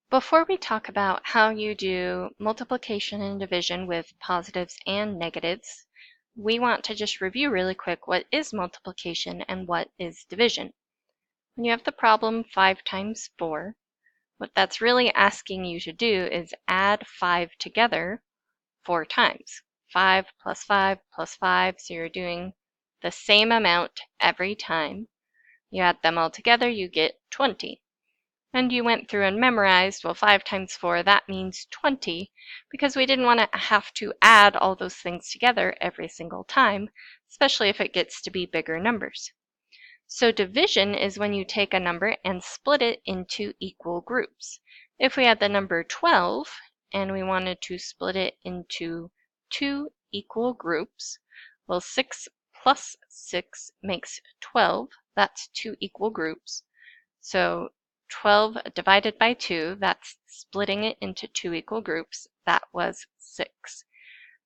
Before we talk about how you do multiplication and division with positives and negatives, we want to just review really quick what is multiplication and what is division. When you have the problem 5 times 4, what that's really asking you to do is add 5 together 4 times. 5 plus 5 plus 5, so you're doing the same amount every time. You add them all together, you get 20. And you went through and memorized, well, 5 times 4, that means 20, because we didn't want to have to add all those things together every single time, especially if it gets to be bigger numbers. So division is when you take a number and split it into equal groups. If we had the number 12 and we wanted to split it into 2 equal groups, well, 6 plus 6 makes 12. That's 2 equal groups. So 12 divided by 2, that's splitting it into 2 equal groups. That was 6.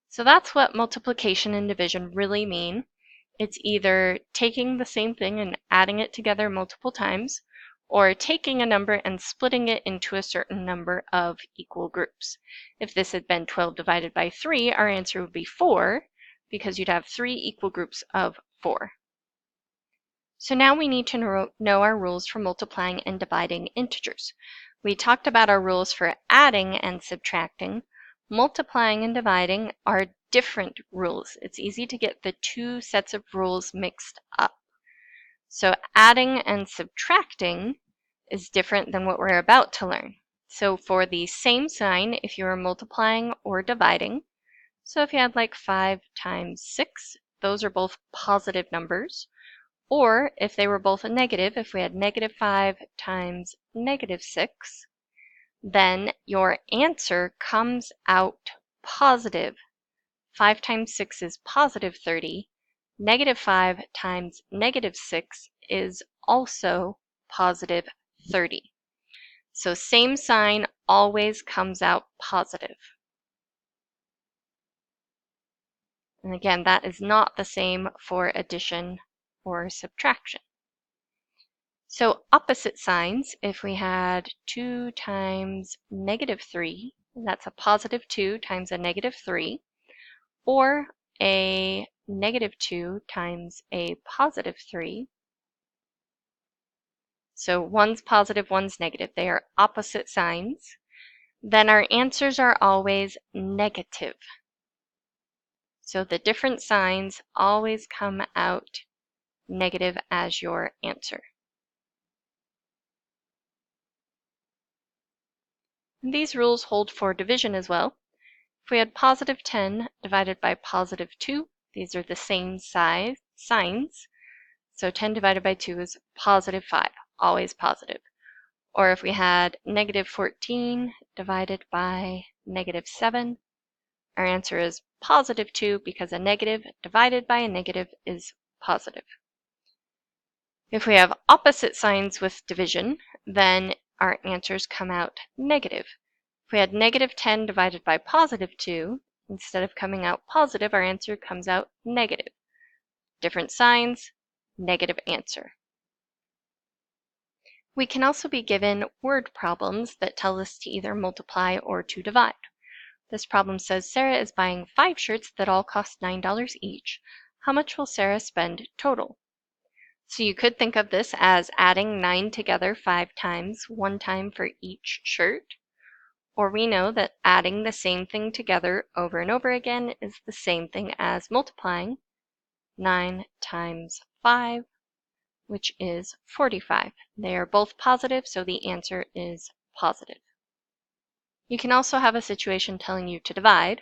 So that's what multiplication and division really mean. It's either taking the same thing and adding it together multiple times, or taking a number and splitting it into a certain number of equal groups. If this had been 12 divided by 3, our answer would be 4, because you'd have 3 equal groups of 4. So now we need to know our rules for multiplying and dividing integers. We talked about our rules for adding and subtracting. Multiplying and dividing are different rules. It's easy to get the two sets of rules mixed up. So adding and subtracting is different than what we're about to learn. So for the same sign, if you are multiplying or dividing, so if you had like 5 times 6, those are both positive numbers. Or if they were both a negative, if we had negative 5 times negative 6, then your answer comes out positive. 5 times 6 is positive 30. Negative 5 times negative 6 is also positive 30. So same sign always comes out positive. And again, that is not the same for addition or subtraction. So opposite signs, if we had 2 times negative 3, that's a positive 2 times a negative 3, or a negative 2 times a positive 3. So one's positive, one's negative. They are opposite signs. Then our answers are always negative. So the different signs always come out negative as your answer. And these rules hold for division as well. If we had positive 10 divided by positive 2, these are the same signs. So 10 divided by 2 is positive 5, always positive. Or if we had negative 14 divided by negative 7, our answer is positive 2 because a negative divided by a negative is positive. If we have opposite signs with division, then our answers come out negative. If we had negative 10 divided by positive 2, instead of coming out positive, our answer comes out negative. Different signs, negative answer. We can also be given word problems that tell us to either multiply or to divide. This problem says Sarah is buying 5 shirts that all cost $9 each. How much will Sarah spend total? So you could think of this as adding 9 together 5 times, 1 time for each shirt. Or we know that adding the same thing together over and over again is the same thing as multiplying. 9 times 5, which is 45. They are both positive, so the answer is positive. You can also have a situation telling you to divide.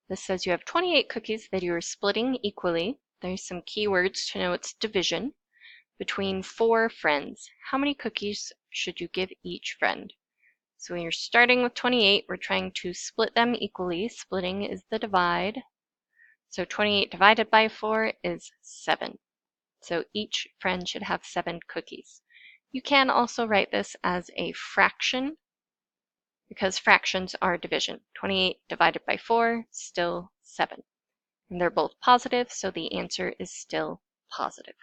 This says you have 28 cookies that you are splitting equally. There's some keywords to know it's division. Between 4 friends. How many cookies should you give each friend? So when you're starting with 28, we're trying to split them equally. Splitting is the divide. So 28 divided by 4 is 7. So each friend should have 7 cookies. You can also write this as a fraction because fractions are division. 28 divided by 4, still 7. And they're both positive, so the answer is still positive.